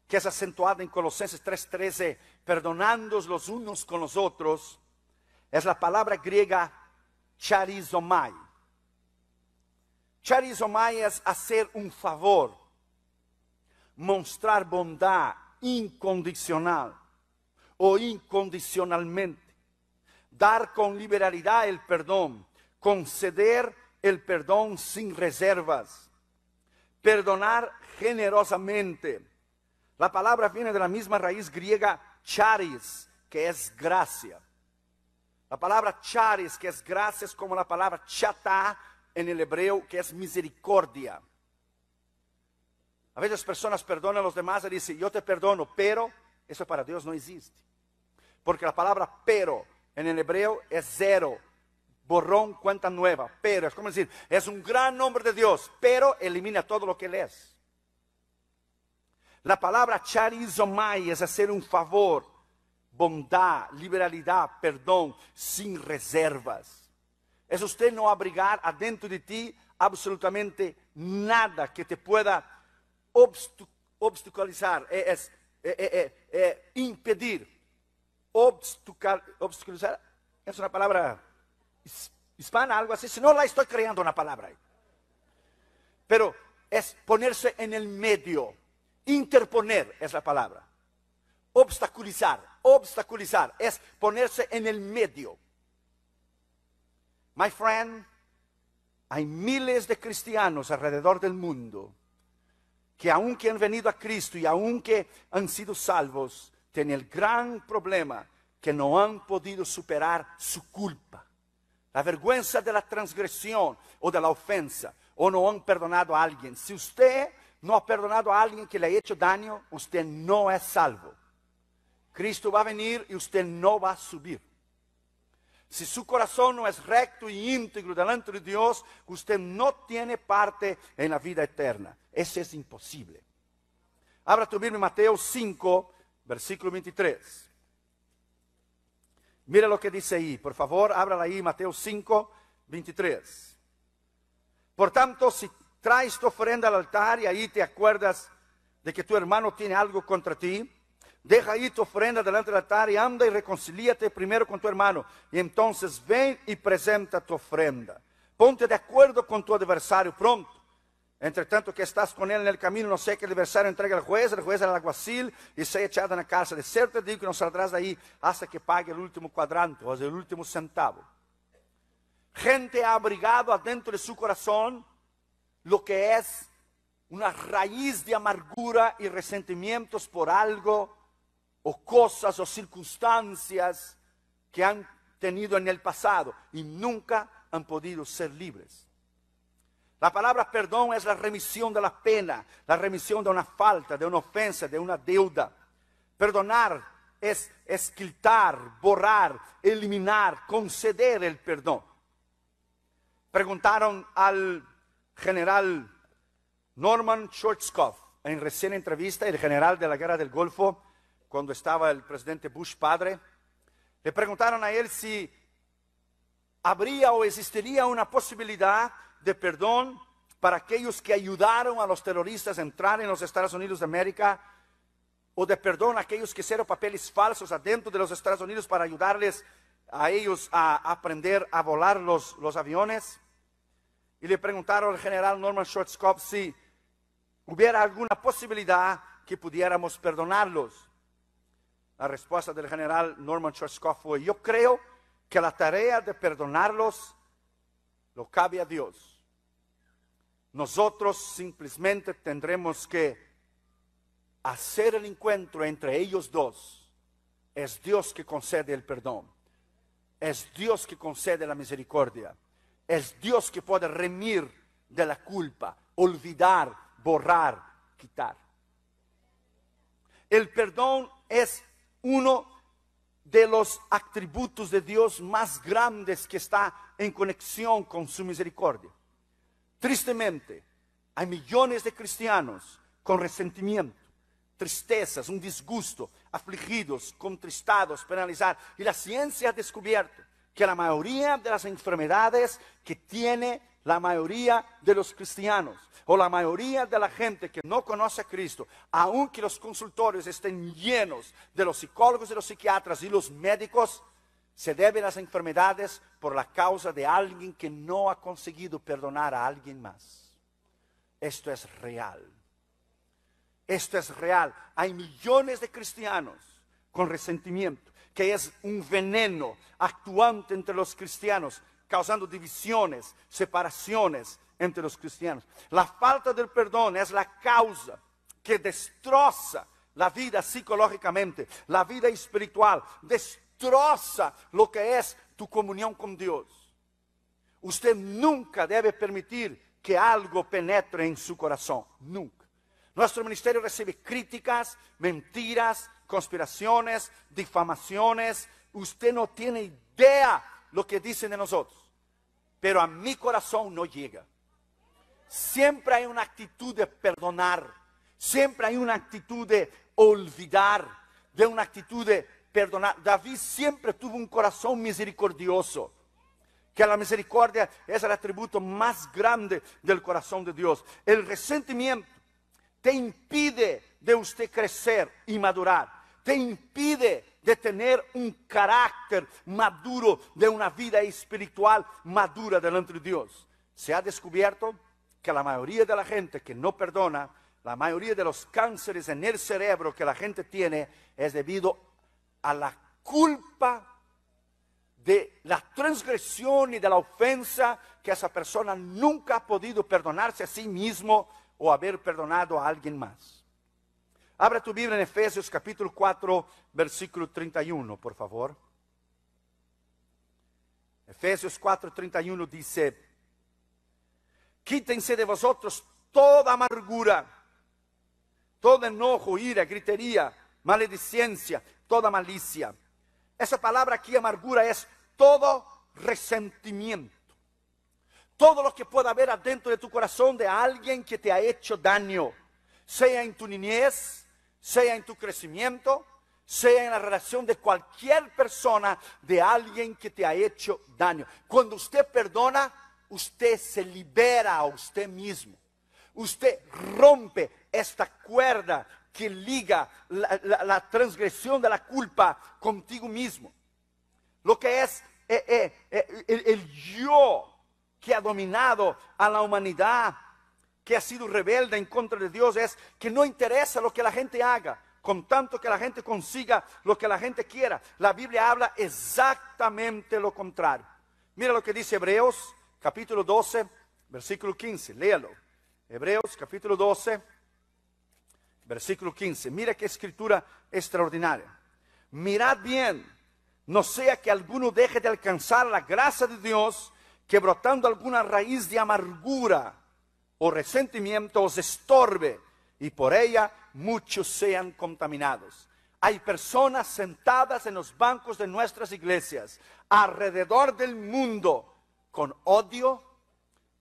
que es acentuada en Colosenses 3:13, perdonándoos los unos con los otros, es la palabra griega charizomai. Charizomai es hacer un favor, mostrar bondad incondicional o incondicionalmente, dar con liberalidad el perdón, conceder el perdón sin reservas, perdonar generosamente. La palabra viene de la misma raíz griega charis, que es gracia. La palabra charis, que es gracia, es como la palabra chata en el hebreo, que es misericordia. A veces personas perdonan a los demás y dicen, yo te perdono, pero eso para Dios no existe. Porque la palabra pero en el hebreo es cero, borrón, cuenta nueva. Pero es como decir, es un gran nombre de Dios, pero elimina todo lo que Él es. La palabra charizomai es hacer un favor, bondad, liberalidad, perdón, sin reservas. Es usted no abrigar adentro de ti absolutamente nada que te pueda obstaculizar, impedir. Obstaculizar es una palabra hispana, algo así. Si no, la estoy creando una palabra ahí. Pero es ponerse en el medio. Interponer es la palabra. Obstaculizar es ponerse en el medio. My friend, hay miles de cristianos alrededor del mundo que aunque han venido a Cristo y aunque han sido salvos, tienen el gran problema que no han podido superar su culpa, la vergüenza de la transgresión o de la ofensa, o no han perdonado a alguien. Si usted no ha perdonado a alguien que le ha hecho daño, usted no es salvo. Cristo va a venir y usted no va a subir. Si su corazón no es recto y íntegro delante de Dios, usted no tiene parte en la vida eterna. Eso es imposible. Abra tu Biblia en Mateo 5, versículo 23. Mira lo que dice ahí. Por favor, ábrala ahí, Mateo 5, 23. Por tanto, si traes tu ofrenda al altar y ahí te acuerdas de que tu hermano tiene algo contra ti, deja ahí tu ofrenda delante del altar y anda y reconcíliate primero con tu hermano. Y entonces ven y presenta tu ofrenda. Ponte de acuerdo con tu adversario pronto. Entre tanto que estás con él en el camino, no sé que el adversario entregue al juez al alguacil y sea echado en la cárcel. De cierto te digo que no saldrás de ahí hasta que pague el último cuadrante o el último centavo. Gente ha abrigado adentro de su corazón lo que es una raíz de amargura y resentimientos por algo o cosas o circunstancias que han tenido en el pasado y nunca han podido ser libres. La palabra perdón es la remisión de la pena, la remisión de una falta, de una ofensa, de una deuda. Perdonar es quitar, borrar, eliminar, conceder el perdón. Preguntaron al general Norman Schwarzkopf en recién entrevista, el general de la guerra del Golfo, cuando estaba el presidente Bush padre, le preguntaron a él si habría o existiría una posibilidad de perdón para aquellos que ayudaron a los terroristas a entrar en los Estados Unidos de América, o de perdón a aquellos que hicieron papeles falsos adentro de los Estados Unidos para ayudarles a ellos a aprender a volar los aviones. Y le preguntaron al general Norman Schwarzkopf si hubiera alguna posibilidad que pudiéramos perdonarlos. La respuesta del general Norman Schwarzkopf fue: yo creo que la tarea de perdonarlos lo cabe a Dios. Nosotros simplemente tendremos que hacer el encuentro entre ellos dos. Es Dios que concede el perdón. Es Dios que concede la misericordia. Es Dios que puede remir de la culpa, olvidar, borrar, quitar. El perdón es uno de los atributos de Dios más grandes que está en conexión con su misericordia. Tristemente, hay millones de cristianos con resentimiento, tristezas, un disgusto, afligidos, contristados, penalizados. Y la ciencia ha descubierto que la mayoría de las enfermedades que tiene la mayoría de los cristianos o la mayoría de la gente que no conoce a Cristo, aunque los consultorios estén llenos de los psicólogos y los psiquiatras y los médicos, se deben las enfermedades por la causa de alguien que no ha conseguido perdonar a alguien más. Esto es real. Esto es real. Hay millones de cristianos con resentimiento, que es un veneno actuante entre los cristianos, causando divisiones, separaciones entre los cristianos. La falta del perdón es la causa que destroza la vida psicológicamente, la vida espiritual, destroza lo que es tu comunión con Dios. Usted nunca debe permitir que algo penetre en su corazón, nunca. Nuestro ministerio recibe críticas, mentiras, conspiraciones, difamaciones. Usted no tiene idea lo que dicen de nosotros, pero a mi corazón no llega. Siempre hay una actitud de perdonar, siempre hay una actitud de olvidar, de una actitud de perdonar. David siempre tuvo un corazón misericordioso, que la misericordia es el atributo más grande del corazón de Dios. El resentimiento te impide de usted crecer y madurar, te impide de tener un carácter maduro, de una vida espiritual madura delante de Dios. Se ha descubierto que la mayoría de la gente que no perdona, la mayoría de los cánceres en el cerebro que la gente tiene, es debido a la culpa de la transgresión y de la ofensa que esa persona nunca ha podido perdonarse a sí mismo o haber perdonado a alguien más. Abra tu Biblia en Efesios capítulo 4, versículo 31, por favor. Efesios 4, 31 dice: quítense de vosotros toda amargura, todo enojo, ira, gritería, maledicencia, toda malicia. Esa palabra aquí, amargura, es todo resentimiento. Todo lo que pueda haber adentro de tu corazón de alguien que te ha hecho daño, sea en tu niñez, sea en tu crecimiento, sea en la relación de cualquier persona, de alguien que te ha hecho daño. Cuando usted perdona, usted se libera a usted mismo. Usted rompe esta cuerda que liga la transgresión de la culpa contigo mismo. Lo que es el yo que ha dominado a la humanidad, que ha sido rebelde en contra de Dios, es que no interesa lo que la gente haga, con tanto que la gente consiga lo que la gente quiera. La Biblia habla exactamente lo contrario. Mira lo que dice Hebreos capítulo 12, versículo 15, léalo. Hebreos capítulo 12, versículo 15. Mira qué escritura extraordinaria. Mirad bien, no sea que alguno deje de alcanzar la gracia de Dios, que brotando alguna raíz de amargura o resentimiento os estorbe, y por ella muchos sean contaminados. Hay personas sentadas en los bancos de nuestras iglesias, alrededor del mundo, con odio,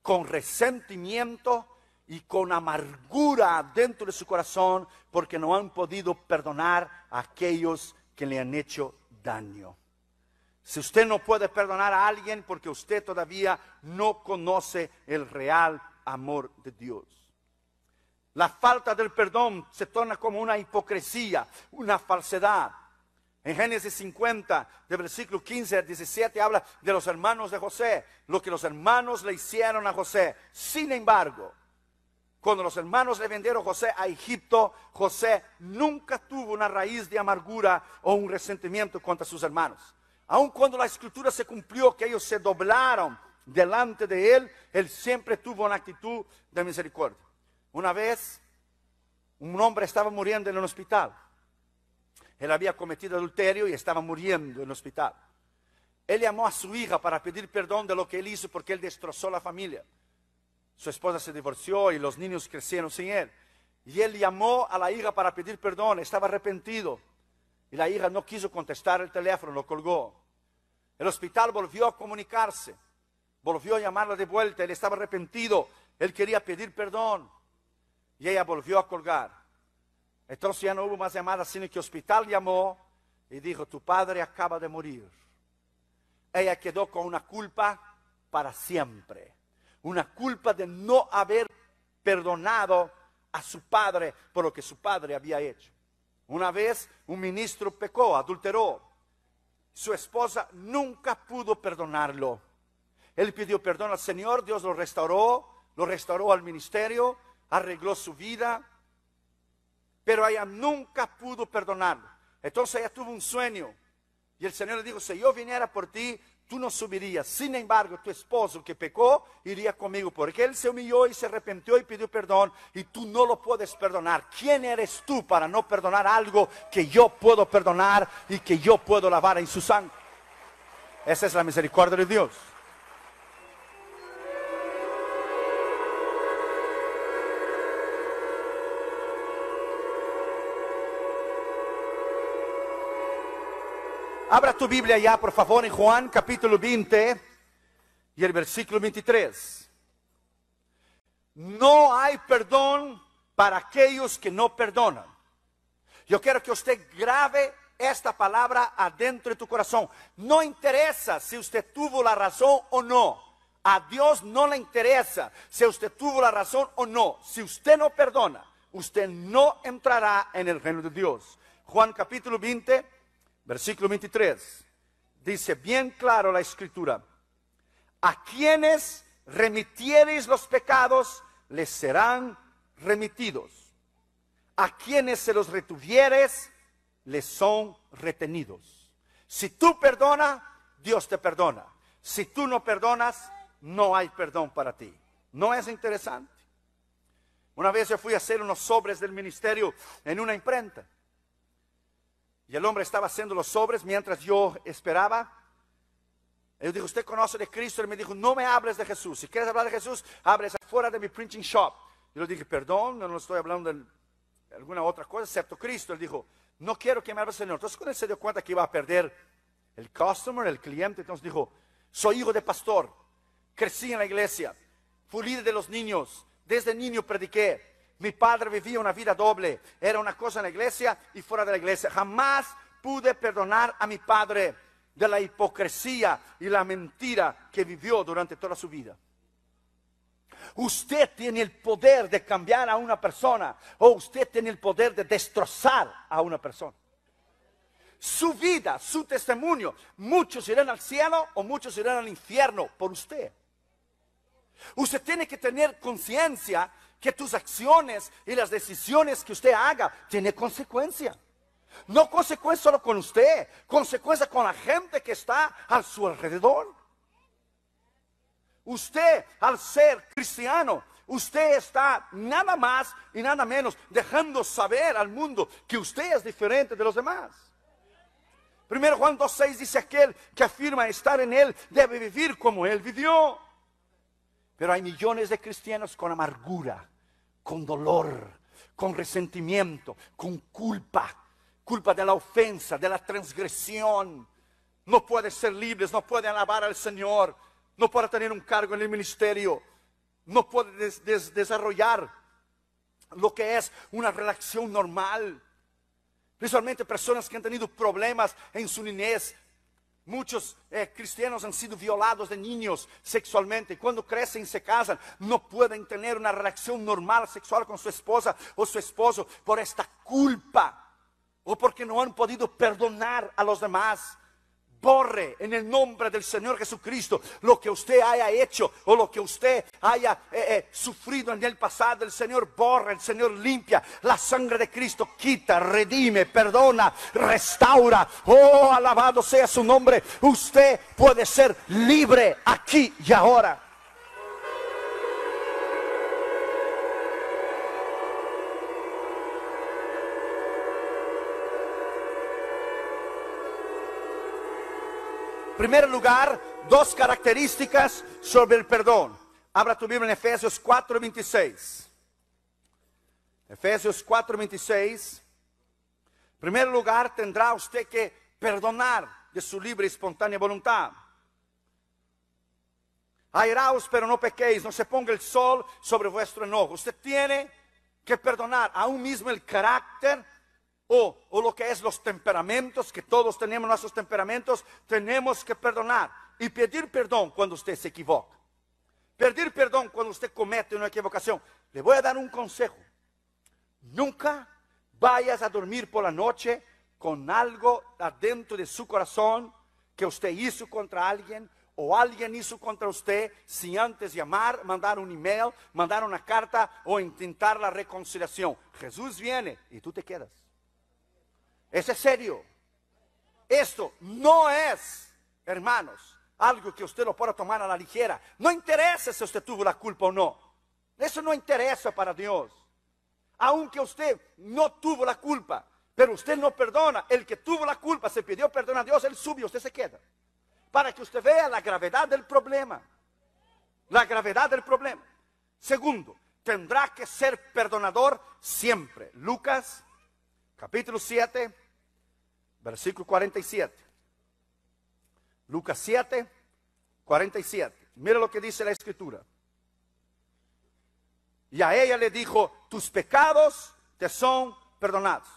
con resentimiento y con amargura dentro de su corazón, porque no han podido perdonar a aquellos que le han hecho daño. Si usted no puede perdonar a alguien, porque usted todavía no conoce el real amor de Dios. La falta del perdón se torna como una hipocresía, una falsedad. En Génesis 50, de versículo 15 al 17, habla de los hermanos de José, lo que los hermanos le hicieron a José. Sin embargo, cuando los hermanos le vendieron a José a Egipto, José nunca tuvo una raíz de amargura o un resentimiento contra sus hermanos. Aun cuando la escritura se cumplió, que ellos se doblaron delante de él, él siempre tuvo una actitud de misericordia. Una vez, un hombre estaba muriendo en un hospital. Él había cometido adulterio y estaba muriendo en el hospital. Él llamó a su hija para pedir perdón de lo que él hizo, porque él destrozó la familia. Su esposa se divorció y los niños crecieron sin él. Y él llamó a la hija para pedir perdón, estaba arrepentido. Y la hija no quiso contestar el teléfono, lo colgó. El hospital volvió a comunicarse, volvió a llamarla de vuelta, él estaba arrepentido, él quería pedir perdón. Y ella volvió a colgar. Entonces ya no hubo más llamadas, sino que el hospital llamó y dijo: tu padre acaba de morir. Ella quedó con una culpa para siempre. una culpa de no haber perdonado a su padre por lo que su padre había hecho. Una vez un ministro pecó, adulteró. Su esposa nunca pudo perdonarlo. Él pidió perdón al Señor, Dios lo restauró al ministerio, arregló su vida, pero ella nunca pudo perdonarlo. Entonces ella tuvo un sueño y el Señor le dijo: si yo viniera por ti, tú no subirías. Sin embargo, tu esposo que pecó iría conmigo, porque él se humilló y se arrepintió y pidió perdón, y tú no lo puedes perdonar. ¿Quién eres tú para no perdonar algo que yo puedo perdonar y que yo puedo lavar en su sangre? Esa es la misericordia de Dios. Abra tu Biblia ya, por favor, en Juan capítulo 20 y el versículo 23. No hay perdón para aquellos que no perdonan. Yo quiero que usted grabe esta palabra adentro de tu corazón. No interesa si usted tuvo la razón o no. A Dios no le interesa si usted tuvo la razón o no. Si usted no perdona, usted no entrará en el reino de Dios. Juan capítulo 20, versículo 23. Dice bien claro la escritura: a quienes remitiereis los pecados, les serán remitidos. A quienes se los retuvieres, les son retenidos. Si tú perdonas, Dios te perdona. Si tú no perdonas, no hay perdón para ti. ¿No es interesante? Una vez yo fui a hacer unos sobres del ministerio en una imprenta. Y el hombre estaba haciendo los sobres mientras yo esperaba. Él dijo: ¿usted conoce de Cristo? Él me dijo: no me hables de Jesús. Si quieres hablar de Jesús, hables afuera de mi printing shop. Yo le dije: perdón, no estoy hablando de alguna otra cosa excepto Cristo. Él dijo: no quiero que me hable el Señor. Entonces cuando él se dio cuenta que iba a perder el customer, el cliente, entonces dijo: soy hijo de pastor, crecí en la iglesia, fui líder de los niños, desde niño prediqué. Mi padre vivía una vida doble, era una cosa en la iglesia y fuera de la iglesia. Jamás pude perdonar a mi padre de la hipocresía y la mentira que vivió durante toda su vida. Usted tiene el poder de cambiar a una persona, o usted tiene el poder de destrozar a una persona. Su vida, su testimonio, muchos irán al cielo o muchos irán al infierno por usted. Usted tiene que tener conciencia que tus acciones y las decisiones que usted haga tienen consecuencia. No consecuencia solo con usted, consecuencia con la gente que está a su alrededor. Usted, al ser cristiano, usted está nada más y nada menos dejando saber al mundo que usted es diferente de los demás. 1 Juan 2:6 dice: aquel que afirma estar en él debe vivir como él vivió. Pero hay millones de cristianos con amargura, con dolor, con resentimiento, con culpa de la ofensa, de la transgresión. No pueden ser libres, no pueden alabar al Señor, no pueden tener un cargo en el ministerio, no pueden desarrollar lo que es una relación normal. Principalmente personas que han tenido problemas en su niñez. Muchos cristianos han sido violados de niños sexualmente. Cuando crecen y se casan, no pueden tener una relación normal sexual con su esposa o su esposo por esta culpa, o porque no han podido perdonar a los demás. Borre en el nombre del Señor Jesucristo lo que usted haya hecho o lo que usted haya sufrido en el pasado. El Señor borra, el Señor limpia. La sangre de Cristo quita, redime, perdona, restaura. Oh, alabado sea su nombre. Usted puede ser libre aquí y ahora. En primer lugar, dos características sobre el perdón. Abra tu Biblia en Efesios 4:26. Efesios 4:26. En primer lugar, tendrá usted que perdonar de su libre y espontánea voluntad. Airaos, pero no pequéis, no se ponga el sol sobre vuestro enojo. Usted tiene que perdonar aún mismo el carácter o lo que es los temperamentos, que todos tenemos nuestros temperamentos. Tenemos que perdonar y pedir perdón cuando usted se equivoca. pedir perdón cuando usted comete una equivocación. Le voy a dar un consejo. Nunca vayas a dormir por la noche con algo adentro de su corazón que usted hizo contra alguien o alguien hizo contra usted, sin antes llamar, mandar un email, mandar una carta o intentar la reconciliación. Jesús viene y tú te quedas. Eso es serio. Esto no es, hermanos, algo que usted lo pueda tomar a la ligera. No interesa si usted tuvo la culpa o no. Eso no interesa para Dios. Aunque usted no tuvo la culpa, pero usted no perdona, el que tuvo la culpa se pidió perdón a Dios, él sube, usted se queda. Para que usted vea la gravedad del problema. La gravedad del problema. Segundo, tendrá que ser perdonador siempre. Lucas, capítulo 7, versículo 47. Lucas 7, 47. Mira lo que dice la Escritura. Y a ella le dijo, tus pecados te son perdonados.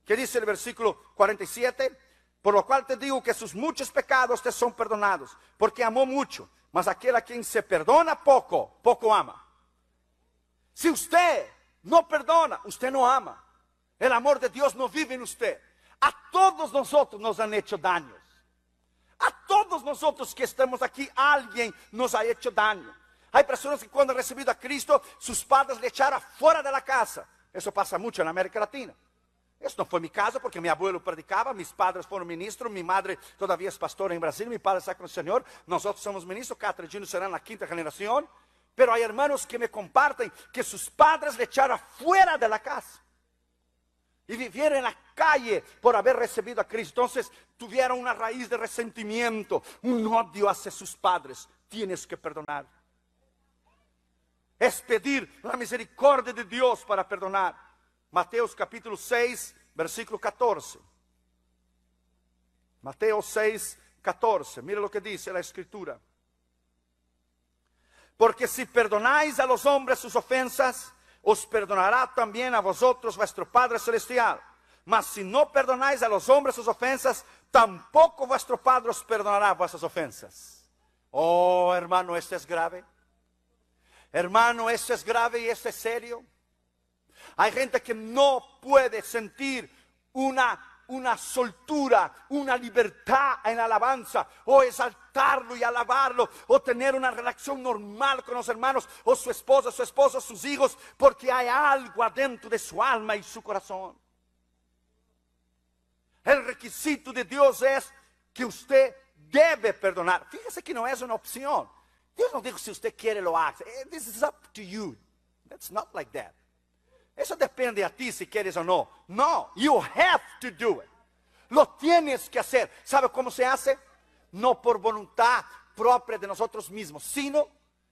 ¿Qué dice el versículo 47? Por lo cual te digo que sus muchos pecados te son perdonados, porque amó mucho. Mas aquel a quien se perdona poco, poco ama. Si usted no perdona, usted no ama. El amor de Dios no vive en usted. A todos nosotros nos han hecho daños. A todos nosotros que estamos aquí, alguien nos ha hecho daño. Hay personas que cuando han recibido a Cristo, sus padres le echaron fuera de la casa. Eso pasa mucho en América Latina. Eso no fue mi caso porque mi abuelo predicaba, mis padres fueron ministros, mi madre todavía es pastora en Brasil, mi padre está con el Señor, nosotros somos ministros, Catherine Jr. será en la 5ª generación. Pero hay hermanos que me comparten que sus padres le echaron fuera de la casa. Y vivieron en la calle por haber recibido a Cristo. Entonces tuvieron una raíz de resentimiento, un odio hacia sus padres. Tienes que perdonar. Es pedir la misericordia de Dios para perdonar. Mateo capítulo 6, versículo 14. Mateo 6, 14. Mira lo que dice la Escritura. Porque si perdonáis a los hombres sus ofensas, os perdonará también a vosotros vuestro Padre Celestial. Mas si no perdonáis a los hombres sus ofensas, tampoco vuestro Padre os perdonará vuestras ofensas. Oh, hermano, esto es grave. Hermano, esto es grave y esto es serio. Hay gente que no puede sentir una soltura, una libertad en alabanza, o exaltarlo y alabarlo, o tener una relación normal con los hermanos, o su esposa, su esposo, sus hijos, porque hay algo adentro de su alma y su corazón. El requisito de Dios es que usted debe perdonar. Fíjese que no es una opción. Dios no dijo si usted quiere lo haga. This is up to you. That's not like that. Eso depende a ti si quieres o no. No, you have to do it. Lo tienes que hacer. ¿Sabe cómo se hace? No por voluntad propia de nosotros mismos, sino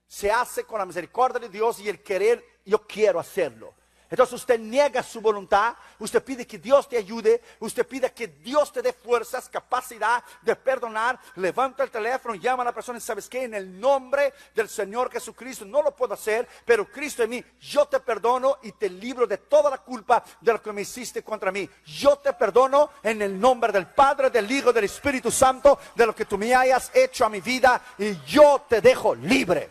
se hace con la misericordia de Dios y el querer, yo quiero hacerlo. Entonces usted niega su voluntad, usted pide que Dios te ayude, usted pide que Dios te dé fuerzas, capacidad de perdonar, levanta el teléfono, llama a la persona y ¿sabes qué? En el nombre del Señor Jesucristo, no lo puedo hacer, pero Cristo en mí, yo te perdono y te libro de toda la culpa de lo que me hiciste contra mí. Yo te perdono en el nombre del Padre, del Hijo, del Espíritu Santo, de lo que tú me hayas hecho a mi vida y yo te dejo libre.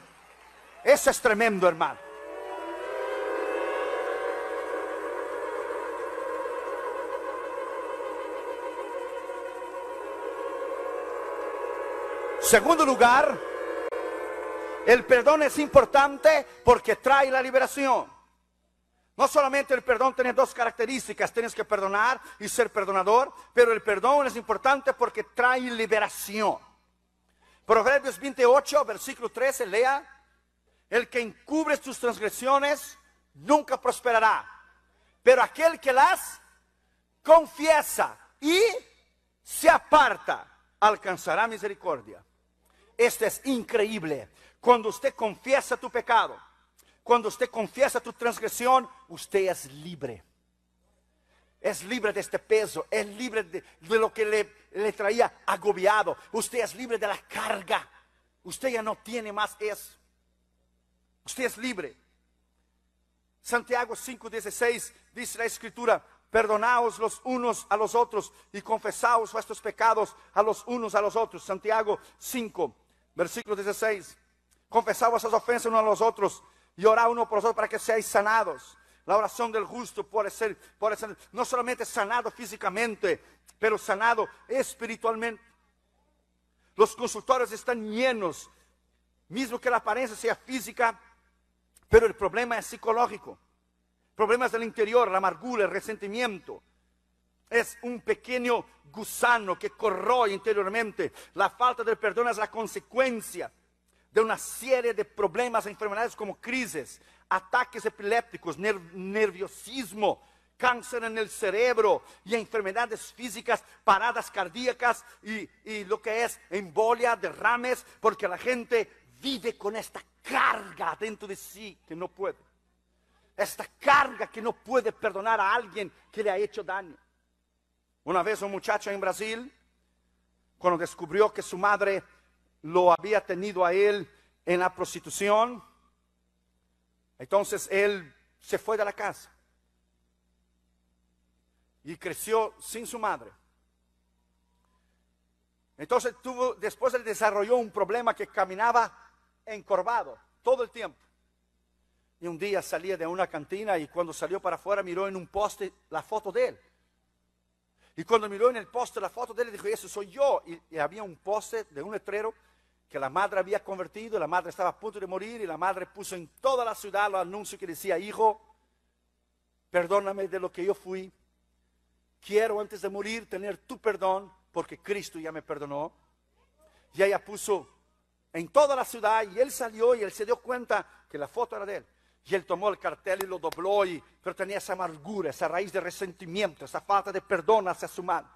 Eso es tremendo, hermano. Segundo lugar, el perdón es importante porque trae la liberación. No solamente el perdón tiene dos características, tienes que perdonar y ser perdonador, pero el perdón es importante porque trae liberación. Proverbios 28, versículo 13, lea. El que encubre sus transgresiones nunca prosperará, pero aquel que las confiesa y se aparta alcanzará misericordia. Esto es increíble. Cuando usted confiesa tu pecado, cuando usted confiesa tu transgresión, usted es libre. Es libre de este peso, es libre de lo que le traía agobiado. Usted es libre de la carga. Usted ya no tiene más eso. Usted es libre. Santiago 5:16 dice la Escritura: perdonaos los unos a los otros y confesaos vuestros pecados a los unos a los otros. Santiago 5, versículo 16. Confesamos esas ofensas unos a los otros y orad uno por los otros para que seáis sanados. La oración del justo puede ser no solamente sanado físicamente, pero sanado espiritualmente. Los consultorios están llenos, mismo que la apariencia sea física, pero el problema es psicológico. Problemas del interior, la amargura, el resentimiento. Es un pequeño gusano que corroe interiormente. La falta de perdón es la consecuencia de una serie de problemas e enfermedades como crisis, ataques epilépticos, nerviosismo, cáncer en el cerebro y enfermedades físicas, paradas cardíacas y lo que es embolia, derrames, porque la gente vive con esta carga dentro de sí que no puede. Esta carga que no puede perdonar a alguien que le ha hecho daño. Una vez un muchacho en Brasil, cuando descubrió que su madre lo había tenido a él en la prostitución, entonces él se fue de la casa y creció sin su madre. Entonces después él desarrolló un problema que caminaba encorvado todo el tiempo. Y un día salía de una cantina y cuando salió para afuera miró en un poste la foto de él. Y cuando miró en el poste la foto de él, dijo, ese soy yo. Y había un poste de un letrero que la madre había convertido, la madre estaba a punto de morir y la madre puso en toda la ciudad los anuncios que decía, hijo, perdóname de lo que yo fui. Quiero antes de morir tener tu perdón porque Cristo ya me perdonó. Y ella puso en toda la ciudad y él salió y él se dio cuenta que la foto era de él. Y él tomó el cartel y lo dobló, pero tenía esa amargura, esa raíz de resentimiento, esa falta de perdón hacia su madre.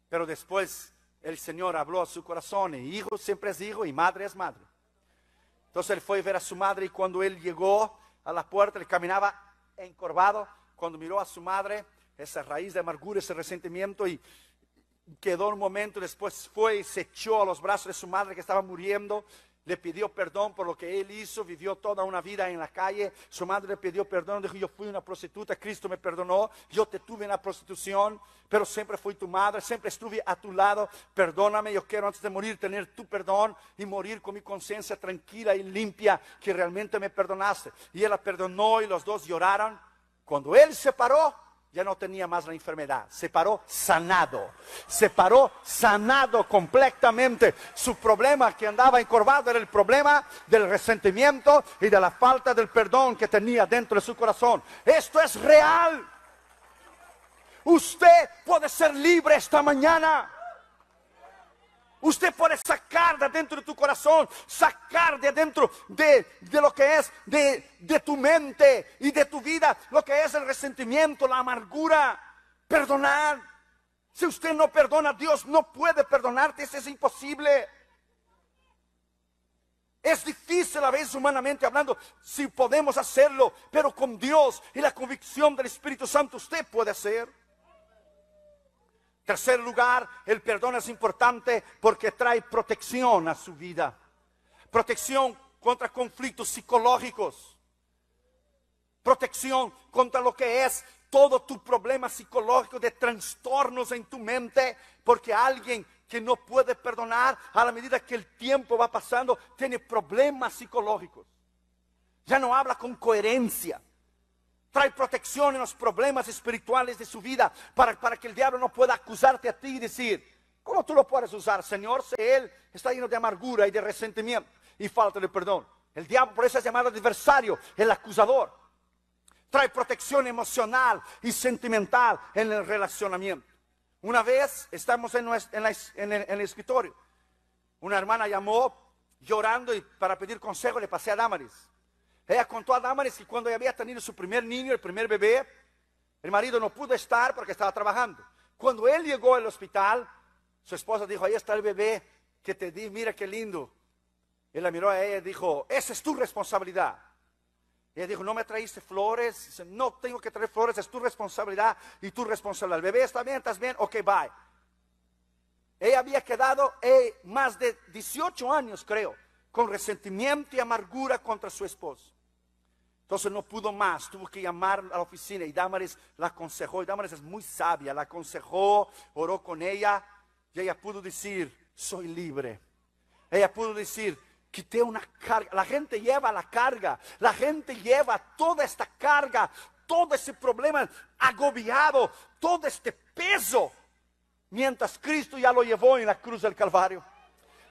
Pero después el Señor habló a su corazón y hijo siempre es hijo y madre es madre. Entonces él fue a ver a su madre y cuando él llegó a la puerta, él caminaba encorvado. Cuando miró a su madre, esa raíz de amargura, ese resentimiento y quedó un momento, después fue y se echó a los brazos de su madre que estaba muriendo. Le pidió perdón por lo que él hizo, vivió toda una vida en la calle. Su madre le pidió perdón, dijo, yo fui una prostituta, Cristo me perdonó, yo te tuve en la prostitución, pero siempre fui tu madre, siempre estuve a tu lado, perdóname, yo quiero antes de morir tener tu perdón y morir con mi conciencia tranquila y limpia, que realmente me perdonaste. Y él la perdonó y los dos lloraron. Cuando él se paró, ya no tenía más la enfermedad, se paró sanado completamente. Su problema que andaba encorvado era el problema del resentimiento y de la falta del perdón que tenía dentro de su corazón. Esto es real. Usted puede ser libre esta mañana. Usted puede sacar de adentro de tu corazón, sacar de adentro de lo que es de tu mente y de tu vida, lo que es el resentimiento, la amargura, perdonar. Si usted no perdona, Dios no puede perdonarte, eso es imposible. Es difícil a veces humanamente hablando, si podemos hacerlo, pero con Dios y la convicción del Espíritu Santo usted puede hacer. Tercer lugar, el perdón es importante porque trae protección a su vida. Protección contra conflictos psicológicos. Protección contra lo que es todo tu problema psicológico de trastornos en tu mente. Porque alguien que no puede perdonar, a la medida que el tiempo va pasando, tiene problemas psicológicos. Ya no habla con coherencia. Trae protección en los problemas espirituales de su vida para que el diablo no pueda acusarte a ti y decir, ¿cómo tú lo puedes usar, Señor? Si él está lleno de amargura y de resentimiento y falta de perdón. El diablo por eso es llamado adversario, el acusador. Trae protección emocional y sentimental en el relacionamiento. Una vez estamos en el escritorio. Una hermana llamó llorando y para pedir consejo le pasé a Damaris. Ella contó a Damaris que cuando ella había tenido su primer niño, el primer bebé, el marido no pudo estar porque estaba trabajando. Cuando él llegó al hospital, su esposa dijo, ahí está el bebé que te di, mira qué lindo. Él la miró a ella y dijo, esa es tu responsabilidad. Ella dijo, no me traíste flores. Dice, no tengo que traer flores, es tu responsabilidad y tu responsabilidad. El bebé está bien, ¿estás bien? Ok, bye. Ella había quedado más de 18 años, creo, con resentimiento y amargura contra su esposo. Entonces no pudo más, tuvo que llamar a la oficina y Damaris la aconsejó. Y Damaris es muy sabia, la aconsejó, oró con ella y ella pudo decir, soy libre. Ella pudo decir, quité una carga. La gente lleva la carga, la gente lleva toda esta carga, todo ese problema agobiado, todo este peso, mientras Cristo ya lo llevó en la cruz del Calvario.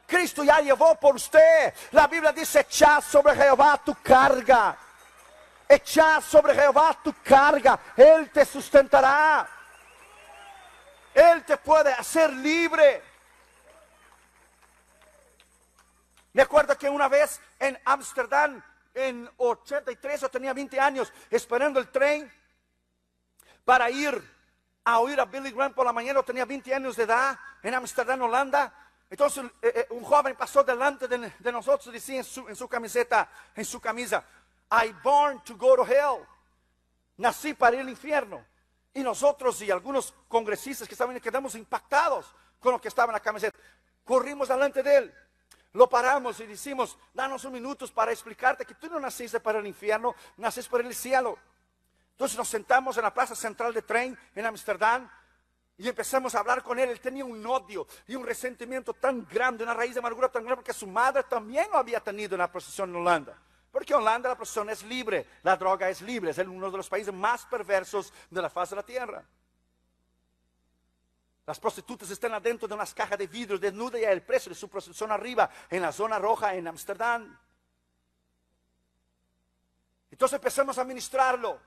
Cristo ya llevó por usted. La Biblia dice: echa sobre Jehová tu carga. Echa sobre Jehová tu carga. Él te sustentará. Él te puede hacer libre. Me acuerdo que una vez en Ámsterdam, en 83, yo tenía 20 años, esperando el tren para ir a oír a Billy Graham por la mañana. Yo tenía 20 años de edad en Ámsterdam, Holanda. Entonces un joven pasó delante de nosotros y decía en su camiseta, en su camisa: I born to go to hell. Nací para ir al infierno. Y nosotros y algunos congresistas que estaban ahí quedamos impactados con lo que estaba en la camiseta. Corrimos delante de él, lo paramos y decimos: danos un minuto para explicarte que tú no naciste para el infierno, naciste para el cielo. Entonces nos sentamos en la plaza central de tren en Ámsterdam y empezamos a hablar con él. Él tenía un odio y un resentimiento tan grande, una raíz de amargura tan grande, porque su madre también lo había tenido en la procesión en Holanda. Porque en Holanda la procesión es libre, la droga es libre, es uno de los países más perversos de la faz de la tierra. Las prostitutas están adentro de unas cajas de vidrio desnudas y hay el precio de su prostitución arriba, en la zona roja en Ámsterdam. Entonces empezamos a ministrarlo,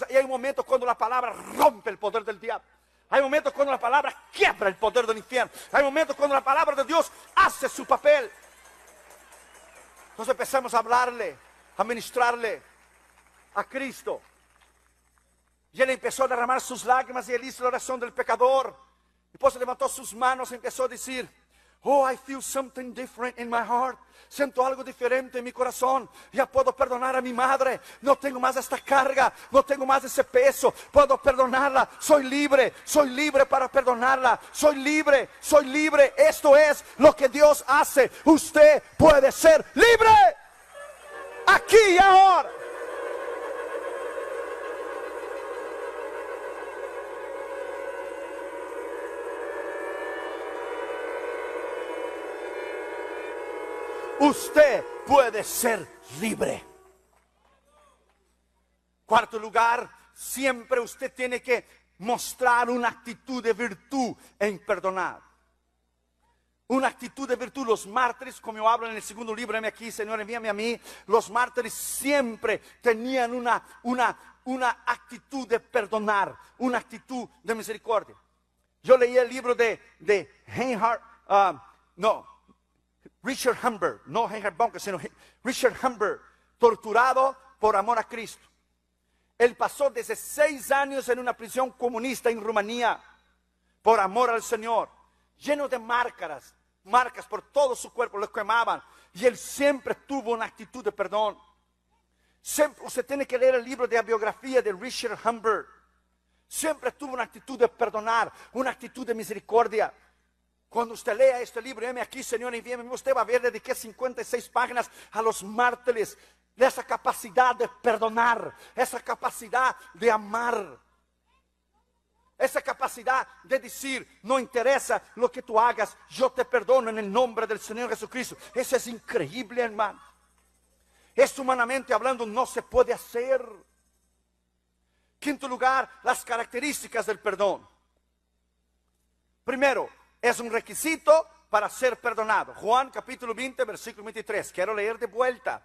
y hay un momento cuando la palabra rompe el poder del diablo. Hay momentos cuando la palabra quiebra el poder del infierno. Hay momentos cuando la palabra de Dios hace su papel. Entonces empezamos a hablarle, a ministrarle a Cristo. Y él empezó a derramar sus lágrimas y él hizo la oración del pecador. Después levantó sus manos y empezó a decir: oh, I feel something different in my heart. Siento algo diferente en mi corazón. Ya puedo perdonar a mi madre. No tengo más esta carga. No tengo más ese peso. Puedo perdonarla. Soy libre para perdonarla. Soy libre. Esto es lo que Dios hace. Usted puede ser libre. Aquí y ahora. Usted puede ser libre. Cuarto lugar, siempre usted tiene que mostrar una actitud de virtud en perdonar. Una actitud de virtud. Los mártires, como yo hablo en el segundo libro, heme aquí, Señor, envíame a mí. Los mártires siempre tenían una actitud de perdonar, una actitud de misericordia. Yo leí el libro de Richard Humber, no Reinhard Bonnke, sino Richard Humber, torturado por amor a Cristo. Él pasó 16 años en una prisión comunista en Rumanía por amor al Señor, lleno de marcas por todo su cuerpo, lo quemaban. Y él siempre tuvo una actitud de perdón. Siempre, usted tiene que leer el libro de la biografía de Richard Humber. Siempre tuvo una actitud de perdonar, una actitud de misericordia. Cuando usted lea este libro, heme aquí, Señor, envíame, usted va a ver, dediqué 56 páginas a los mártires, de esa capacidad de perdonar, esa capacidad de amar, esa capacidad de decir: no interesa lo que tú hagas, yo te perdono en el nombre del Señor Jesucristo. Eso es increíble, hermano. Esto, humanamente hablando, no se puede hacer. Quinto lugar, las características del perdón. Primero, es un requisito para ser perdonado. Juan capítulo 20, versículo 23. Quiero leer de vuelta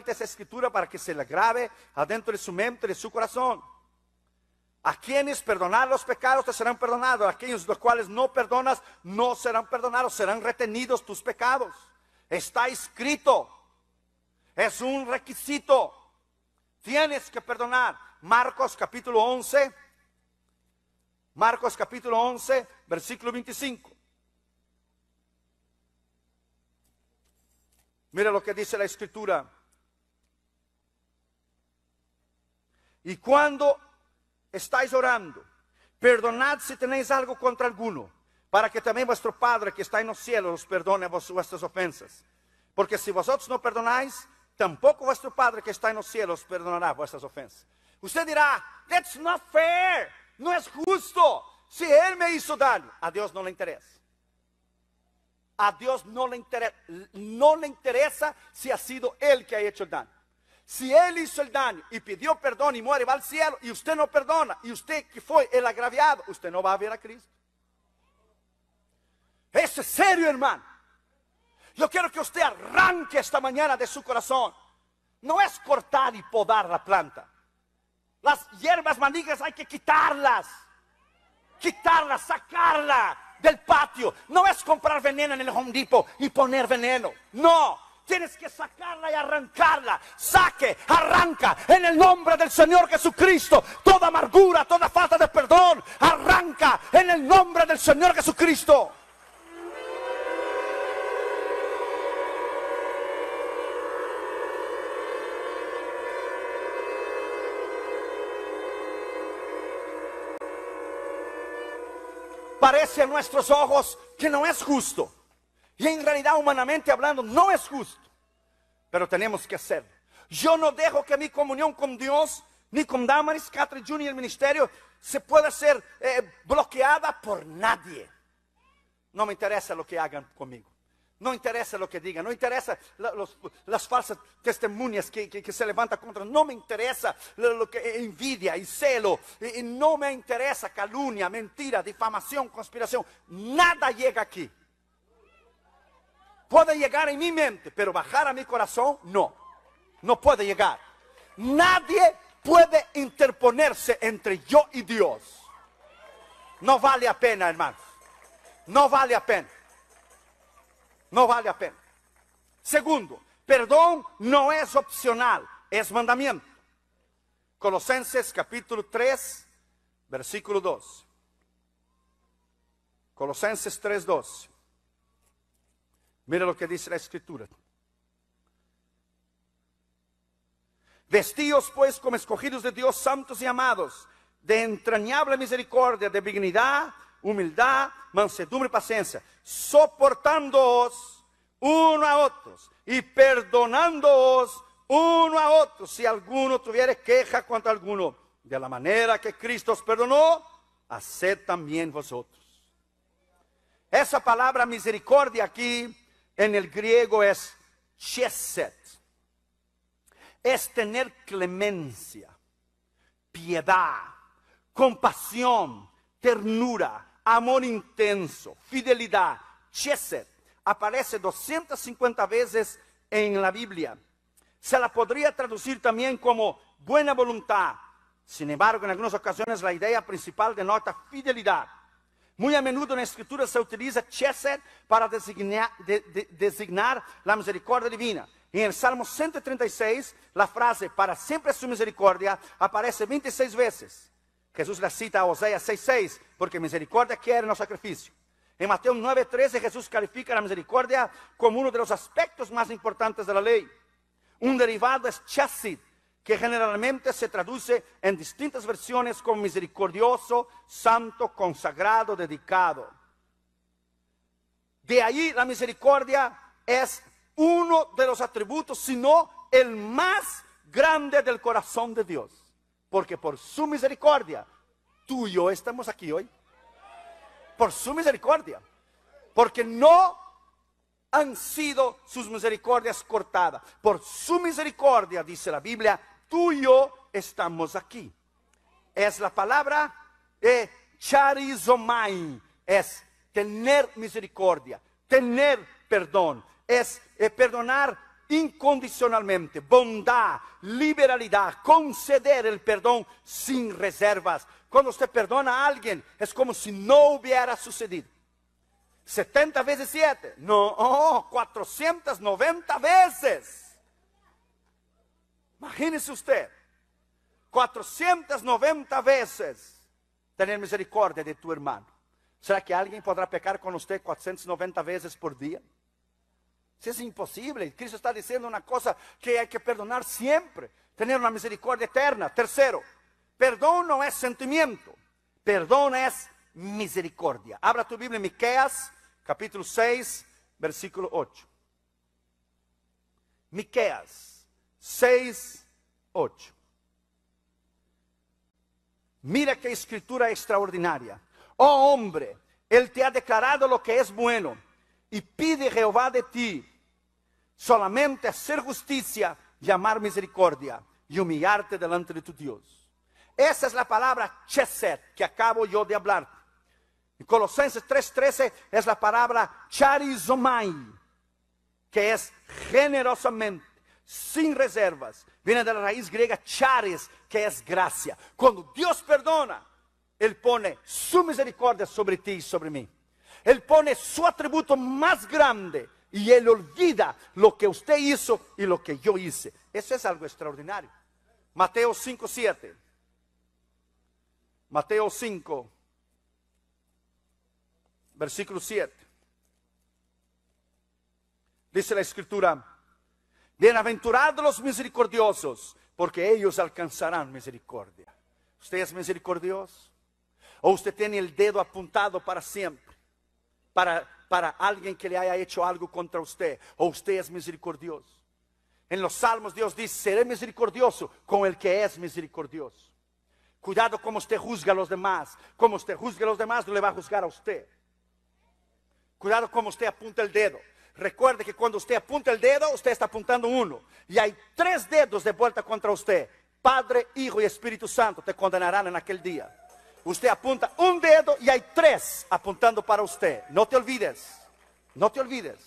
esa escritura para que se le grabe adentro de su mente y de su corazón. A quienes perdonar los pecados te serán perdonados. A aquellos los cuales no perdonas no serán perdonados. Serán retenidos tus pecados. Está escrito. Es un requisito. Tienes que perdonar. Marcos capítulo 11, versículo 25. Mira lo que dice la escritura. Y cuando estáis orando, perdonad si tenéis algo contra alguno, para que también vuestro Padre que está en los cielos os perdone vuestras ofensas. Porque si vosotros no perdonáis, tampoco vuestro Padre que está en los cielos perdonará vuestras ofensas. Usted dirá: that's not fair. No es justo. Si Él me hizo daño, a Dios no le interesa. A Dios no le interesa si ha sido Él que ha hecho el daño. Si Él hizo el daño y pidió perdón y muere y va al cielo, y usted no perdona, y usted que fue el agraviado, usted no va a ver a Cristo. Eso es serio, hermano. Yo quiero que usted arranque esta mañana de su corazón. No es cortar y podar la planta. Las hierbas malignas hay que quitarlas. Quitarlas, sacarlas del patio. No es comprar veneno en el Home Depot y poner veneno. No, tienes que sacarla y arrancarla. Saque, arranca en el nombre del Señor Jesucristo. Toda amargura, toda falta de perdón, arranca en el nombre del Señor Jesucristo. Parece a nuestros ojos que no es justo. Y en realidad, humanamente hablando, no es justo. Pero tenemos que hacerlo. Yo no dejo que mi comunión con Dios, ni con Damaris, Catherine Jr. y el ministerio, se pueda ser bloqueada por nadie. No me interesa lo que hagan conmigo. No interesa lo que digan. No interesa las falsas testimonias que se levantan contra. No me interesa lo que envidia y celo. Y no me interesa calumnia, mentira, difamación, conspiración. Nada llega aquí. Puede llegar en mi mente, pero bajar a mi corazón, no. No puede llegar. Nadie puede interponerse entre yo y Dios. No vale la pena, hermanos. No vale la pena. No vale la pena. Segundo, perdón no es opcional, es mandamiento. Colosenses capítulo 3, versículo 2. Colosenses 3:2. Mira lo que dice la Escritura. Vestíos pues como escogidos de Dios, santos y amados, de entrañable misericordia, de benignidad, humildad, mansedumbre y paciencia, soportándoos uno a otros y perdonándoos uno a otros si alguno tuviere queja contra alguno. De la manera que Cristo os perdonó, haced también vosotros. Esa palabra misericordia aquí en el griego es chesed. Es tener clemencia, piedad, compasión, ternura, amor intenso, fidelidad. Chesed aparece 250 veces en la Biblia. Se la podría traducir también como buena voluntad. Sin embargo, en algunas ocasiones la idea principal denota fidelidad. Muy a menudo en la Escritura se utiliza chesed para designar la misericordia divina. Y en el Salmo 136, la frase para siempre su misericordia aparece 26 veces. Jesús la cita a Oseas 6:6, porque misericordia quiere no sacrificio. En Mateo 9:13 Jesús califica la misericordia como uno de los aspectos más importantes de la ley. Un derivado es chesed, que generalmente se traduce en distintas versiones como misericordioso, santo, consagrado, dedicado. De ahí la misericordia es uno de los atributos, sino el más grande del corazón de Dios. Porque por su misericordia, tú y yo estamos aquí hoy. Por su misericordia. Porque no han sido sus misericordias cortadas. Por su misericordia, dice la Biblia, tú y yo estamos aquí. Es la palabra charizomai. Es tener misericordia, tener perdón. Es perdonar incondicionalmente, bondad, liberalidad, conceder el perdón sin reservas. Cuando usted perdona a alguien, es como si no hubiera sucedido. 70 veces 7, no, 490 veces. Imagínese usted, 490 veces tener misericordia de tu hermano. ¿Será que alguien podrá pecar con usted 490 veces por día? Si es imposible. Cristo está diciendo una cosa que hay que perdonar siempre, tener una misericordia eterna. Tercero, perdón no es sentimiento, perdón es misericordia. Abra tu Biblia en Miqueas capítulo 6 versículo 8. Miqueas 6:8. Mira qué escritura extraordinaria. Oh hombre, Él te ha declarado lo que es bueno. Y pide Jehová de ti solamente hacer justicia, llamar misericordia y humillarte delante de tu Dios. Esa es la palabra chesed que acabo yo de hablar. En Colosenses 3:13 es la palabra charizomai, que es generosamente, sin reservas. Viene de la raíz griega charis, que es gracia. Cuando Dios perdona, Él pone su misericordia sobre ti y sobre mí. Él pone su atributo más grande y Él olvida lo que usted hizo y lo que yo hice. Eso es algo extraordinario. Mateo 5:7. Mateo 5, versículo 7. Dice la Escritura: bienaventurados los misericordiosos, porque ellos alcanzarán misericordia. ¿Usted es misericordioso? ¿O usted tiene el dedo apuntado para siempre? Para alguien que le haya hecho algo contra usted. ¿O usted es misericordioso? En los Salmos Dios dice: seré misericordioso con el que es misericordioso. Cuidado como usted juzga a los demás. Como usted juzga a los demás, no le va a juzgar a usted. Cuidado como usted apunta el dedo. Recuerde que cuando usted apunta el dedo, usted está apuntando uno. Y hay 3 dedos de vuelta contra usted. Padre, Hijo y Espíritu Santo te condenarán en aquel día. Usted apunta un dedo y hay 3 apuntando para usted. No te olvides. No te olvides.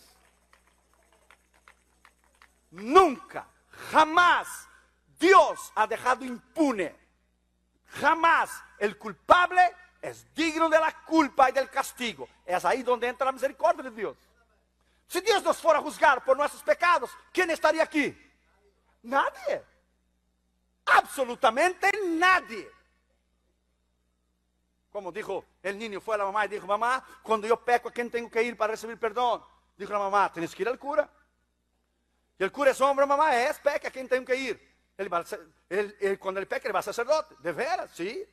Nunca, jamás Dios ha dejado impune. Jamás el culpable es digno de la culpa y del castigo. Es ahí donde entra la misericordia de Dios. Si Dios nos fuera a juzgar por nuestros pecados, ¿quién estaría aquí? Nadie. Absolutamente nadie. Como dijo el niño, fue a la mamá y dijo: mamá, cuando yo peco, ¿a quién tengo que ir para recibir perdón? Dijo la mamá: tienes que ir al cura. Y el cura es hombre, mamá, es peca, ¿a quién tengo que ir? Cuando él peca, él va al sacerdote. ¿De veras? Sí.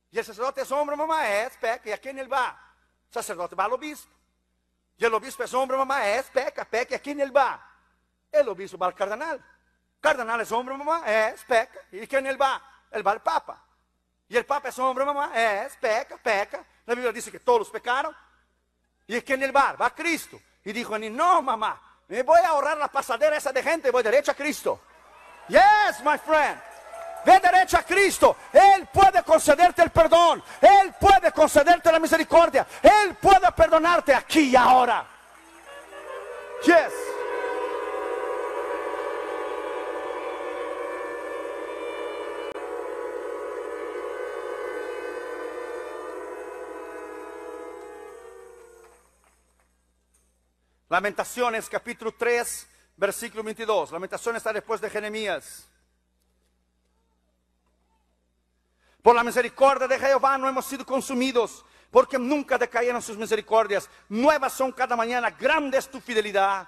Y el sacerdote es hombre, mamá, es peca. ¿Y a quién él va? El sacerdote va al obispo. Y el obispo es hombre, mamá, es peca. ¿Y a quién él va? El obispo va al cardenal. Cardenal es hombre, mamá, es peca. ¿Y a quién él va? Él va al papa. Y el papa es hombre, mamá, es peca. La Biblia dice que todos pecaron. ¿Y a quién él va? Va a Cristo. Y dijo: no, mamá, me voy a ahorrar la pasadera esa de gente, voy derecho a Cristo. Yes, my friend. Ve derecho a Cristo. Él puede concederte el perdón. Él puede concederte la misericordia. Él puede perdonarte aquí y ahora. Yes. Lamentaciones capítulo 3, versículo 22. Lamentaciones está después de Jeremías. Por la misericordia de Jehová no hemos sido consumidos, porque nunca decayeron sus misericordias. Nuevas son cada mañana, grande es tu fidelidad.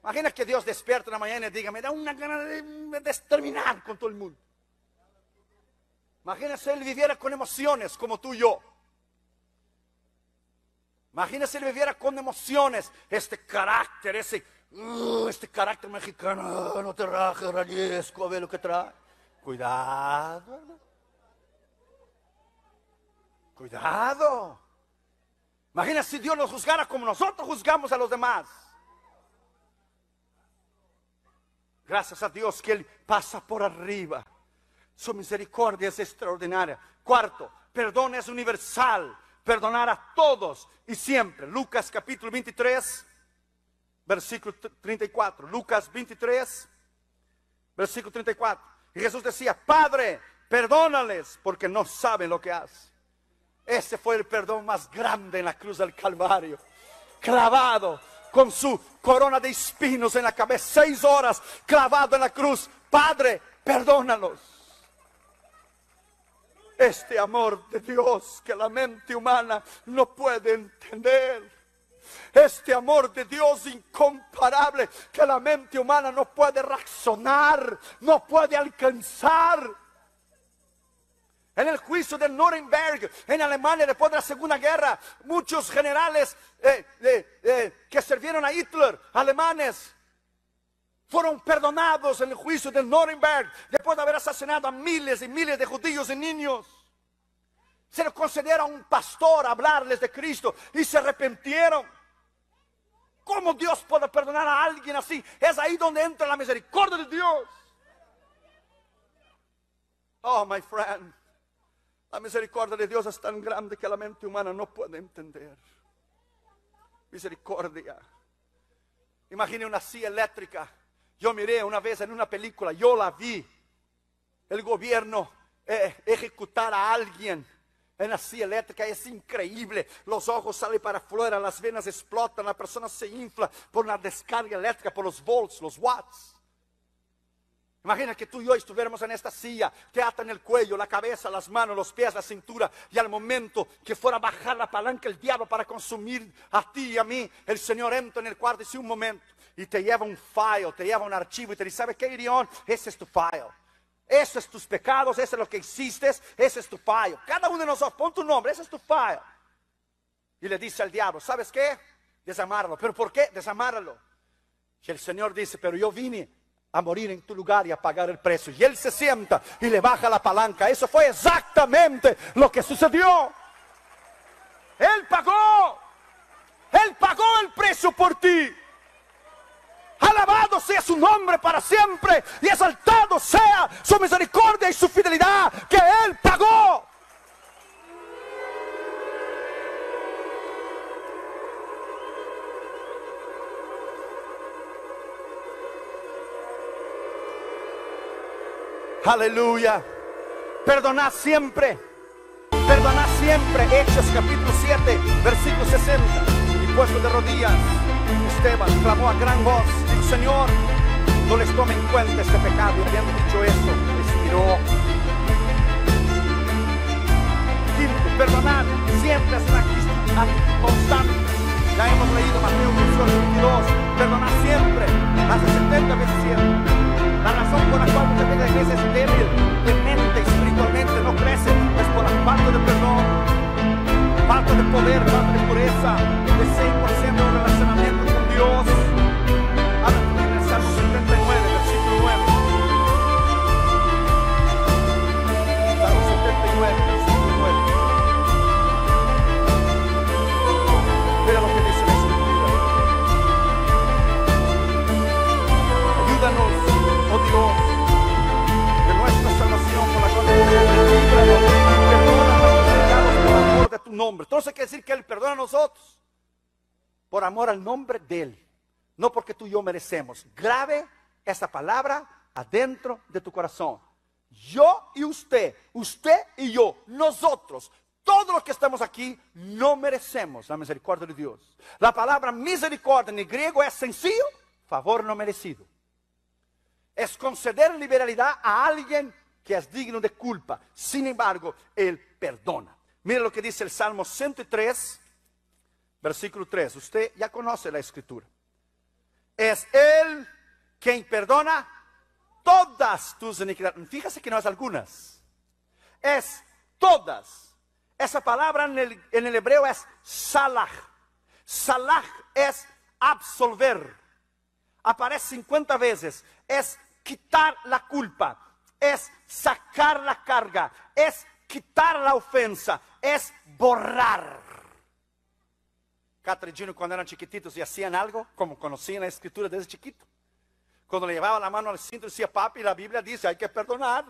Imagina que Dios despierta en la mañana y diga: me da una gana de exterminar con todo el mundo. Imagínese él viviera con emociones como tú y yo. Imagínese él viviera con emociones, este carácter, este carácter mexicano. No te rajes, rayesco, a ver lo que trae. Cuidado, hermano. Cuidado. Imagínese si Dios nos juzgara como nosotros juzgamos a los demás. Gracias a Dios que Él pasa por arriba. Su misericordia es extraordinaria. Cuarto, perdón es universal. Perdonar a todos y siempre. Lucas capítulo 23, versículo 34. Lucas 23, versículo 34. Y Jesús decía: Padre, perdónales porque no saben lo que hacen. Ese fue el perdón más grande en la cruz del Calvario. Clavado con su corona de espinos en la cabeza, 6 horas clavado en la cruz. Padre, perdónalos. Este amor de Dios que la mente humana no puede entender. Este amor de Dios incomparable que la mente humana no puede razonar, no puede alcanzar. En el juicio de Nuremberg, en Alemania, después de la Segunda Guerra, muchos generales que sirvieron a Hitler, alemanes, fueron perdonados en el juicio de Nuremberg, después de haber asesinado a miles y miles de judíos y niños. Se les concedieron a un pastor hablarles de Cristo y se arrepintieron. ¿Cómo Dios puede perdonar a alguien así? Es ahí donde entra la misericordia de Dios. Oh, my friend, la misericordia de Dios es tan grande que la mente humana no puede entender. Misericordia. Imagine una silla eléctrica. Yo miré una vez en una película, yo la vi. El gobierno ejecutar a alguien en la silla eléctrica es increíble. Los ojos salen para afuera, las venas explotan, la persona se infla por una descarga eléctrica, por los volts, los watts. Imagina que tú y yo estuviéramos en esta silla, te atan el cuello, la cabeza, las manos, los pies, la cintura, y al momento que fuera a bajar la palanca el diablo para consumir a ti y a mí, el Señor entra en el cuarto y dice un momento, y te lleva un file, te lleva un archivo y te dice, ¿sabe qué, Irión? Ese es tu file. Eso es tus pecados, eso es lo que hiciste, ese es tu file. Cada uno de nosotros, pon tu nombre, ese es tu file. Y le dice al diablo, ¿sabes qué? Desamárralo. ¿Pero por qué? Desamárralo. Y el Señor dice, pero yo vine a morir en tu lugar y a pagar el precio. Y él se sienta y le baja la palanca. Eso fue exactamente lo que sucedió. Él pagó el precio por ti. Alabado sea su nombre para siempre y exaltado sea su misericordia y su fidelidad que él pagó. Aleluya. Perdonad siempre. Perdonad siempre. Hechos capítulo 7, versículo 60. Y puesto de rodillas, Esteban clamó a gran voz: Señor, no les tome en cuenta este pecado. Y habiendo dicho esto, expiró. Quinto, perdonar siempre es una actitud constante. Ya hemos leído Mateo 22. Perdonar siempre, hasta 70 veces 100. La razón por la cual mucha gente de la iglesia es débil de mente, espiritualmente no crece, es por la falta de perdón, falta de poder, falta de pureza, de 100% de relacionamiento con Dios. Habla en el Salmo 79, versículo 9. Salmo 79, versículo 9. Mira lo que dice la Escritura. Ayúdanos, oh Dios, de nuestra salvación, con la cual líbranos y perdona nuestros pecados por amor de tu nombre. Entonces quiere decir que Él perdona a nosotros por amor al nombre de Él, no porque tú y yo merecemos. Grave esa palabra adentro de tu corazón. Yo y usted y yo, nosotros, todos los que estamos aquí, no merecemos la misericordia de Dios. La palabra misericordia en el griego es sencillo, favor no merecido. Es conceder liberalidad a alguien que es digno de culpa. Sin embargo, Él perdona. Mira lo que dice el Salmo 103, versículo 3. Usted ya conoce la Escritura. Es Él quien perdona todas tus iniquidades. Fíjese que no es algunas. Es todas. Esa palabra en el hebreo es salah. Salah es absolver. Aparece 50 veces. Es quitar la culpa, es sacar la carga, es quitar la ofensa, es borrar. Catra y Gino, cuando eran chiquititos y hacían algo, como conocían la Escritura desde chiquito, cuando le llevaba la mano al cinto decía: papi, la Biblia dice hay que perdonar.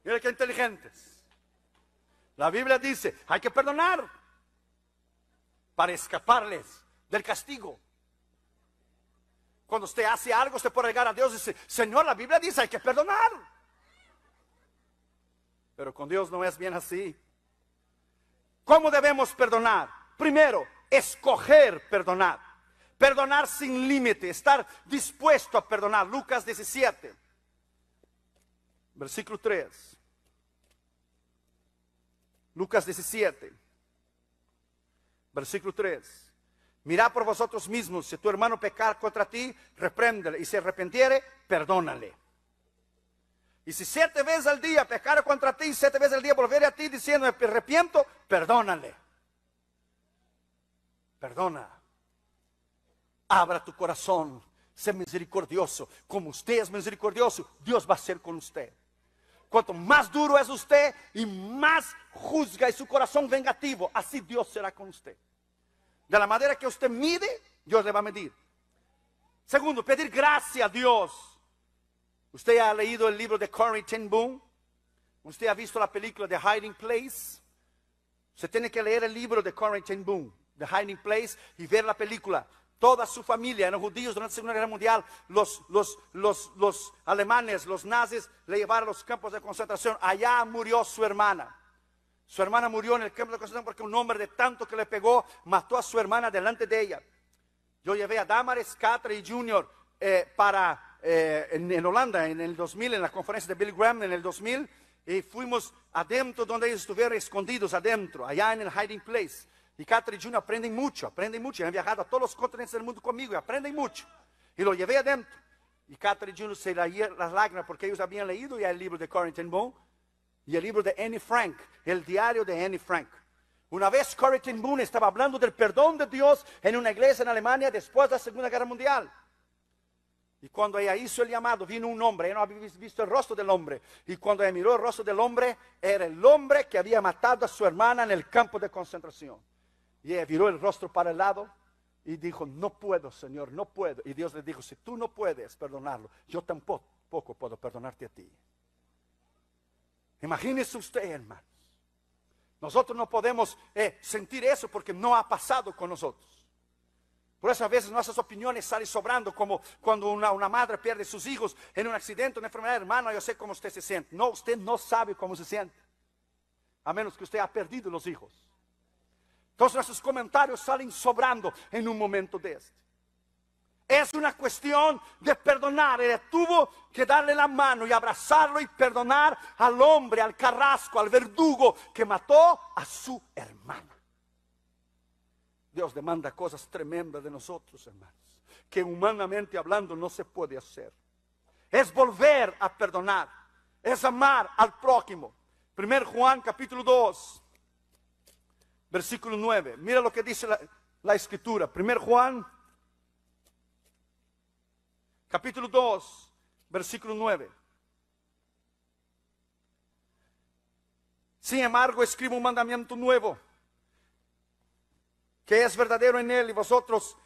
Mira qué inteligentes. La Biblia dice hay que perdonar para escaparles del castigo. Cuando usted hace algo, usted puede llegar a Dios y dice: Señor, la Biblia dice hay que perdonar. Pero con Dios no es bien así. ¿Cómo debemos perdonar? Primero, escoger perdonar. Perdonar sin límite, estar dispuesto a perdonar. Lucas 17, versículo 3. Lucas 17, versículo 3. Mirad por vosotros mismos, si tu hermano pecar contra ti, repréndele, y si arrepentiere, perdónale. Y si 7 veces al día pecare contra ti, 7 veces al día volviere a ti diciendo: me arrepiento, perdónale. Perdona. Abra tu corazón, sé misericordioso. Como usted es misericordioso, Dios va a ser con usted. Cuanto más duro es usted y más juzga y su corazón vengativo, así Dios será con usted. De la manera que usted mide, Dios le va a medir. Segundo, pedir gracia a Dios. Usted ha leído el libro de Corrie ten Boom. Usted ha visto la película The Hiding Place. Usted tiene que leer el libro de Corrie ten Boom, The Hiding Place, y ver la película. Toda su familia, los judíos durante la Segunda Guerra Mundial, los alemanes, los nazis, le llevaron a los campos de concentración. Allá murió su hermana. Su hermana murió en el campo de concentración porque un hombre de tanto que le pegó, mató a su hermana delante de ella. Yo llevé a Damaris Cattray Jr. En Holanda en el 2000, en la conferencia de Billy Graham en el 2000, y fuimos adentro donde ellos estuvieron escondidos adentro, allá en el Hiding Place. Y Cattray Jr. aprenden mucho. Han viajado a todos los continentes del mundo conmigo y aprenden mucho. Y lo llevé adentro. Y Cattray Jr. se leía las lágrimas porque ellos habían leído ya el libro de Corrie ten Boom y el libro de Anne Frank, el diario de Anne Frank. Una vez Corrie ten Boom estaba hablando del perdón de Dios en una iglesia en Alemania después de la Segunda Guerra Mundial. Y cuando ella hizo el llamado, vino un hombre. Ella no había visto el rostro del hombre. Y cuando ella miró el rostro del hombre, era el hombre que había matado a su hermana en el campo de concentración. Y ella viró el rostro para el lado y dijo, no puedo, Señor, no puedo. Y Dios le dijo, si tú no puedes perdonarlo, yo tampoco puedo perdonarte a ti. Imagínese usted, hermanos. Nosotros no podemos sentir eso porque no ha pasado con nosotros. Por eso a veces nuestras opiniones salen sobrando, como cuando una madre pierde sus hijos en un accidente, una enfermedad. Hermano, yo sé cómo usted se siente. No, usted no sabe cómo se siente, a menos que usted ha perdido los hijos. Entonces nuestros comentarios salen sobrando en un momento de este. Es una cuestión de perdonar. Ella tuvo que darle la mano y abrazarlo y perdonar al hombre, al carrasco, al verdugo que mató a su hermana. Dios demanda cosas tremendas de nosotros, hermanos, que humanamente hablando no se puede hacer. Es volver a perdonar, es amar al prójimo. 1 Juan capítulo 2, versículo 9. Mira lo que dice la escritura. 1 Juan capítulo 2, versículo 9. Sin embargo, escribo un mandamiento nuevo, que es verdadero en él, y vosotros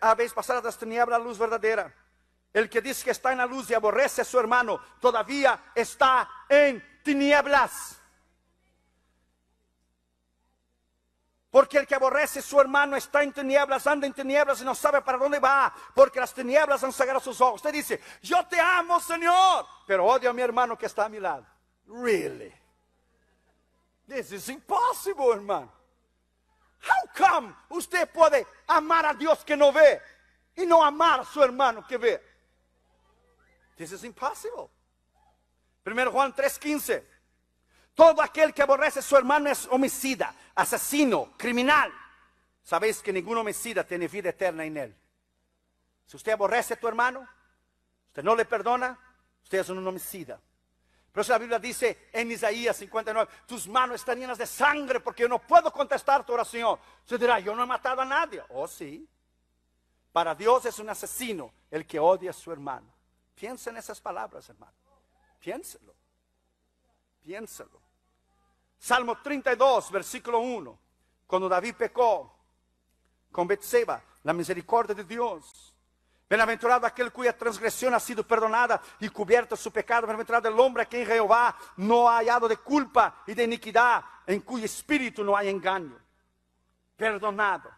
habéis pasado de las tinieblas a la luz verdadera. El que dice que está en la luz y aborrece a su hermano, todavía está en tinieblas. Porque el que aborrece a su hermano está en tinieblas, anda en tinieblas y no sabe para dónde va, porque las tinieblas han cegado sus ojos. Usted dice, yo te amo, Señor, pero odio a mi hermano que está a mi lado. Really? This is impossible, hermano. How come usted puede amar a Dios que no ve y no amar a su hermano que ve? This is impossible. 1 Juan 3:15. Todo aquel que aborrece a su hermano es homicida, asesino, criminal. Sabéis que ningún homicida tiene vida eterna en él. Si usted aborrece a tu hermano, usted no le perdona, usted es un homicida. Por eso la Biblia dice en Isaías 59, tus manos están llenas de sangre porque yo no puedo contestar tu oración. Usted dirá, yo no he matado a nadie. Oh, sí. Para Dios es un asesino el que odia a su hermano. Piensa en esas palabras, hermano. Piénselo. Piénselo. Salmo 32, versículo 1. Cuando David pecó con Betseba, la misericordia de Dios. Bienaventurado aquel cuya transgresión ha sido perdonada y cubierto su pecado. Bienaventurado el hombre a quien Jehová no ha hallado de culpa y de iniquidad, en cuyo espíritu no hay engaño. Perdonado,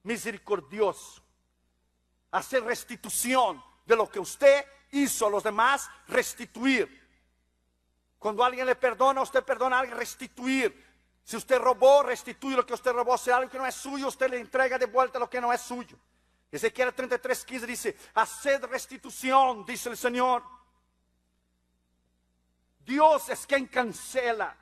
misericordioso, hacer restitución de lo que usted hizo a los demás, restituir. Cuando alguien le perdona, usted perdona a alguien, restituir. Si usted robó, restituye lo que usted robó. Si algo que no es suyo, usted le entrega de vuelta lo que no es suyo. Ezequiel 33:15 dice, haced restitución, dice el Señor. Dios es quien cancela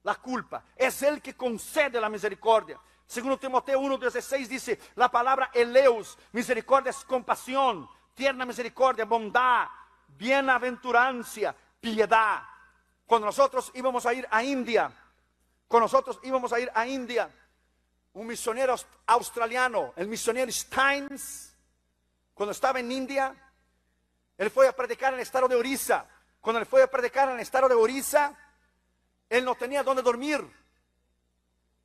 la culpa, es Él que concede la misericordia. Segundo Timoteo 1:16 dice, la palabra eleus, misericordia es compasión, tierna misericordia, bondad, bienaventurancia, piedad. Cuando nosotros íbamos a ir a India, un misionero australiano, el misionero Steins, cuando estaba en India, él fue a predicar en el estado de Orissa. Cuando él fue a predicar en el estado de Orissa, él no tenía dónde dormir.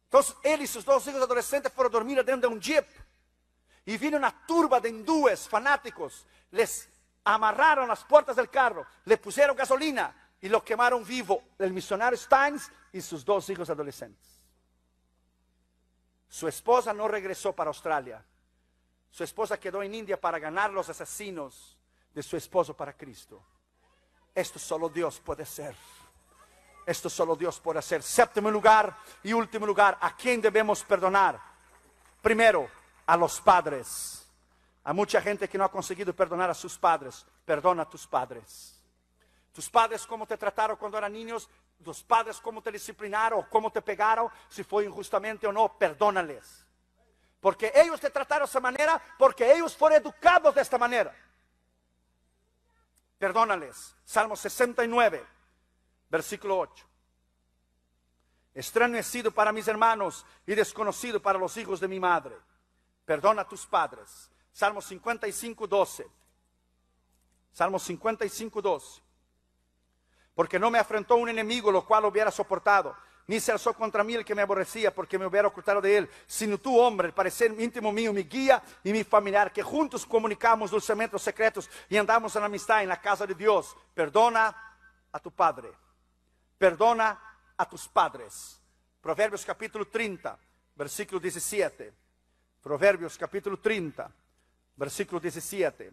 Entonces él y sus dos hijos adolescentes fueron a dormir dentro de un jeep. Y vino una turba de hindúes fanáticos. Les amarraron las puertas del carro, le pusieron gasolina y lo quemaron vivo. El misionario Steins y sus dos hijos adolescentes. Su esposa no regresó para Australia. Su esposa quedó en India para ganar los asesinos de su esposo para Cristo. Esto solo Dios puede hacer. Esto solo Dios puede hacer. Séptimo lugar y último lugar, ¿a quién debemos perdonar? Primero, a los padres. Hay mucha gente que no ha conseguido perdonar a sus padres. Perdona a tus padres. Tus padres cómo te trataron cuando eran niños, tus padres cómo te disciplinaron, o cómo te pegaron, si fue injustamente o no, perdónales. Porque ellos te trataron de esa manera, porque ellos fueron educados de esta manera. Perdónales. Salmo 69, versículo 8. Extraño he sido para mis hermanos y desconocido para los hijos de mi madre. Perdona a tus padres. Salmo 55, 12. Salmo 55, 12. Porque no me afrentó un enemigo, lo cual hubiera soportado, ni se alzó contra mí el que me aborrecía, porque me hubiera ocultado de él, sino tú, hombre, el parecer íntimo mío, mi guía y mi familiar, que juntos comunicamos dulcemente los secretos y andamos en amistad en la casa de Dios. Perdona a tu padre. Perdona a tus padres. Proverbios capítulo 30, versículo 17. Proverbios capítulo 30, versículo 17.